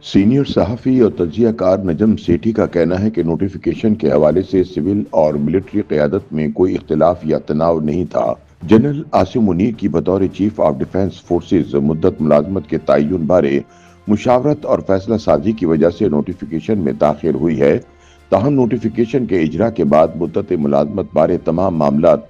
Senior صحافی اور تجزیہ کار نجم سیٹھی کا کہنا ہے کہ نوٹیفیکیشن کے حوالے سے سول اور ملٹری قیادت میں کوئی اختلاف یا تناؤ نہیں تھا۔ جنرل عاصم منیر کی بطور چیف آف ڈیفنس فورسز مدت ملازمت کے تعین بارے مشاورت اور فیصلہ سازی کی وجہ سے نوٹیفیکیشن میں تاخیر ہوئی ہے۔ تاہم نوٹیفیکیشن کے اجرا کے بعد مدت ملازمت بارے تمام معاملات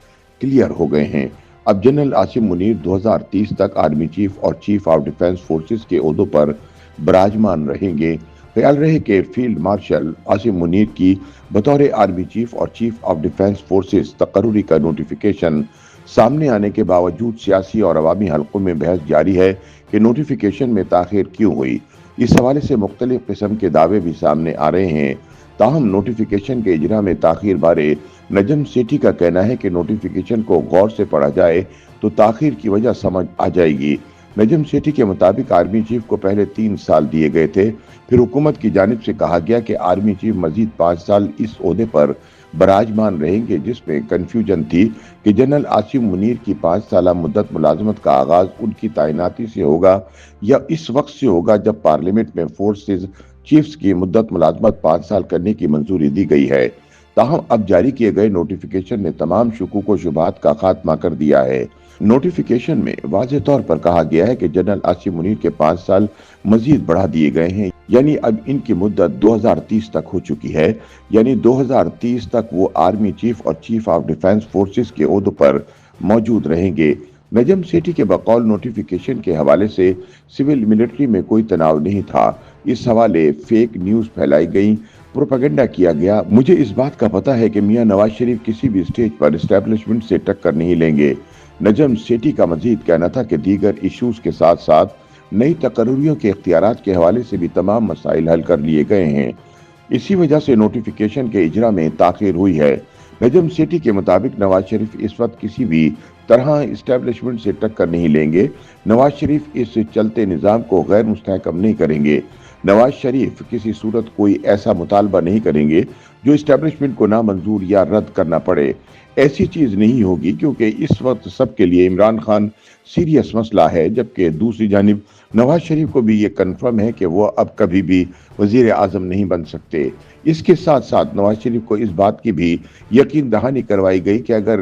کلیئر ہو گئے ہیں۔ اب جنرل عاصم منیر 2030 تک آرمی چیف اور چیف آف ڈیفنس فورسز کے عہدوں پر براجمان رہیں گے۔ خیال رہے کہ فیلڈ مارشل عاصم منیر کی بطور آرمی چیف اور چیف آف ڈیفنس فورسز تقرری کا نوٹیفیکیشن سامنے آنے کے باوجود سیاسی اور عوامی حلقوں میں بحث جاری ہے کہ نوٹیفیکیشن میں تاخیر کیوں ہوئی۔ اس حوالے سے مختلف قسم کے دعوے بھی سامنے آ رہے ہیں۔ تاہم نوٹیفیکیشن کے اجرا میں تاخیر بارے نجم سیٹھی کا کہنا ہے کہ نوٹیفیکیشن کو غور سے پڑھا جائے تو تاخیر کی وجہ سمجھ آ جائے گی۔ نجم سیٹھی کے مطابق آرمی چیف کو پہلے 3 سال دیے گئے تھے، پھر حکومت کی جانب سے کہا گیا کہ آرمی چیف مزید 5 سال اس عہدے پر براجمان رہیں گے، جس میں کنفیوژن تھی کہ جنرل عاصم منیر کی 5 سالہ مدت ملازمت کا آغاز ان کی تعیناتی سے ہوگا یا اس وقت سے ہوگا جب پارلیمنٹ میں فورسز چیفز کی مدت ملازمت 5 سال کرنے کی منظوری دی گئی ہے۔ تاہم اب جاری کیے گئے نوٹیفیکیشن نے تمام شکوک و شبہات کا خاتمہ کر دیا ہے۔ نوٹیفیکیشن میں واضح طور پر کہا گیا ہے کہ جنرل عاصم منیر کے 5 سال مزید بڑھا دیے گئے ہیں، یعنی اب ان کی مدت 2030 تک ہو چکی ہے، یعنی 2030 تک وہ آرمی چیف اور چیف آف ڈیفنس فورسز کے عہدوں پر موجود رہیں گے۔ نجم سیٹھی کے بقول نوٹیفیکیشن کے حوالے سے سول ملٹری میں کوئی تناؤ نہیں تھا۔ اس حوالے فیک نیوز پھیلائی گئی، پروپیگنڈا کیا گیا۔ مجھے اس بات کا پتہ ہے کہ میاں نواز شریف کسی بھی سٹیج پر اسٹیبلشمنٹ سے ٹکر نہیں لیں گے۔ نجم سیٹھی کا مزید کہنا تھا کہ دیگر ایشوز کے ساتھ ساتھ نئی تقرریوں کے اختیارات کے حوالے سے بھی تمام مسائل حل کر لیے گئے ہیں۔ اسی وجہ سے نوٹیفیکیشن کے اجرا میں تاخیر ہوئی ہے۔ نجم سیٹھی کے مطابق نواز شریف اس وقت کسی بھی طرح اسٹیبلشمنٹ سے ٹکر نہیں لیں گے۔ نواز شریف اس چلتے نظام کو غیر مستحکم نہیں کریں گے۔ نواز شریف کسی صورت کوئی ایسا مطالبہ نہیں کریں گے جو اسٹیبلشمنٹ کو نامنظور یا رد کرنا پڑے۔ ایسی چیز نہیں ہوگی، کیونکہ اس وقت سب کے لیے عمران خان سیریس مسئلہ ہے، جبکہ دوسری جانب نواز شریف کو بھی یہ کنفرم ہے کہ وہ اب کبھی بھی وزیر اعظم نہیں بن سکتے۔ اس کے ساتھ ساتھ نواز شریف کو اس بات کی بھی یقین دہانی کروائی گئی کہ اگر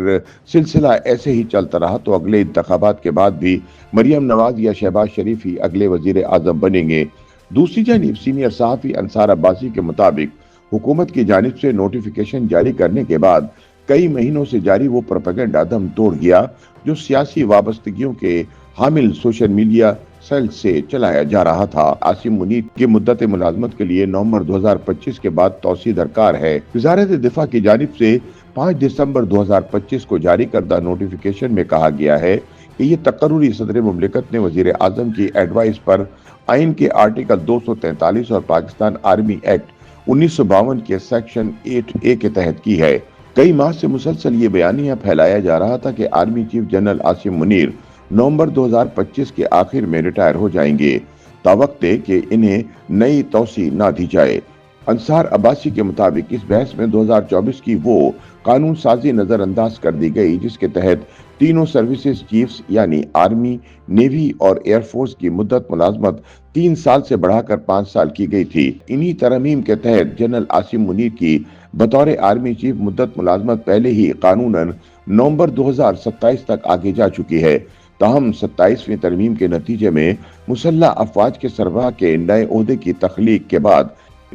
سلسلہ ایسے ہی چلتا رہا تو اگلے انتخابات کے بعد بھی مریم نواز یا شہباز شریف ہی اگلے وزیر اعظم بنیں گے۔ دوسری جانب سینئر صحافی انصار عباسی کے مطابق حکومت کی جانب سے نوٹیفیکیشن جاری کرنے کے بعد کئی مہینوں سے جاری وہ پروپیگنڈا دم توڑ گیا جو سیاسی وابستگیوں کے حامل سوشل میڈیا سیل سے چلایا جا رہا تھا۔ عاصم منیر کی مدت ملازمت کے لیے نومبر 2025 کے بعد توسیع درکار ہے۔ وزارت دفاع کی جانب سے 5 دسمبر 2025 کو جاری کردہ نوٹیفیکیشن میں کہا گیا ہے کہ یہ تقرری صدر مملکت نے وزیر اعظم کی ایڈوائس پر آئین کے آرٹیکل 243 اور پاکستان آرمی ایکٹ 1952 کے سیکشن 8A کے تحت کی ہے۔ کئی ماہ سے مسلسل یہ بیانیہ پھیلایا جا رہا تھا کہ army chief general Asim Munir نومبر 2025 کے آخر میں ریٹائر ہو جائیں گے، تاوقتے کہ انہیں نئی توسیع نہ دی جائے۔ انصار عباسی کے مطابق اس بحث میں 2024 کی وہ قانون سازی نظر انداز کر دی گئی جس کے تحت تینوں سروسز چیفز یعنی آرمی، نیوی اور ایئر فورس کی مدت ملازمت 3 سال سے بڑھا کر 5 سال کی گئی تھی۔ انہی ترمیم کے تحت جنرل عاصم منیر کی بطور آرمی چیف مدت ملازمت پہلے ہی قانوناً نومبر 2027 تک آگے جا چکی ہے۔ تاہم 27ویں ترمیم کے نتیجے میں مسلح افواج کے سربراہ کے نئے عہدے کی تخلیق کے بعد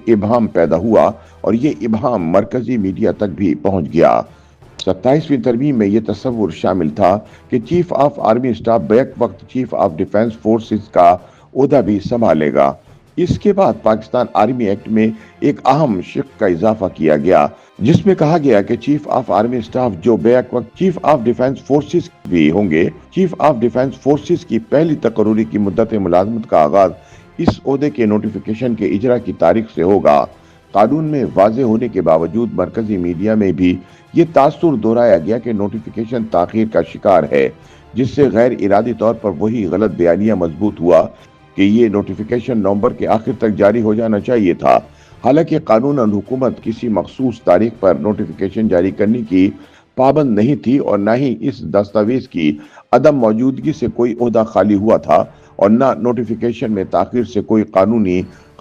ابہام پیدا ہوا اور یہ ابہام مرکزی میڈیا تک بھی پہنچ گیا۔ 27ویں ترمیم میں یہ تصور شامل تھا کہ chief of army staff back وقت چیف آف ڈیفنس فورسز کا عہدہ بھی سنبھالے گا۔ اس کے بعد پاکستان آرمی ایکٹ میں ایک اہم شق کا اضافہ کیا گیا جس میں کہا گیا کہ چیف آف آرمی سٹاف جو بیک وقت چیف آف ڈیفنس فورسز بھی ہوں گے، چیف آف ڈیفنس فورسز کی پہلی تقرری کی مدت ملازمت کا آغاز اس عہدے کے نوٹیفیکیشن کے اجرا کی تاریخ سے ہوگا۔ قانون میں واضح ہونے کے باوجود مرکزی میڈیا میں بھی یہ تاثر دہرایا گیا کہ نوٹیفیکیشن تاخیر کا شکار ہے، جس سے غیر ارادی طور پر وہی غلط بیانیہ مضبوط ہوا کہ یہ نوٹیفیکیشن نومبر کے آخر تک جاری ہو جانا چاہیے تھا۔ حالانکہ قانوناً حکومت کسی مخصوص تاریخ پر نوٹیفیکیشن جاری کرنے کی پابند نہیں تھی اور نہ ہی اس دستاویز کی عدم موجودگی سے کوئی عہدہ خالی ہوا تھا اور نہ نوٹیفیکیشن میں تاخیر سے کوئی قانونی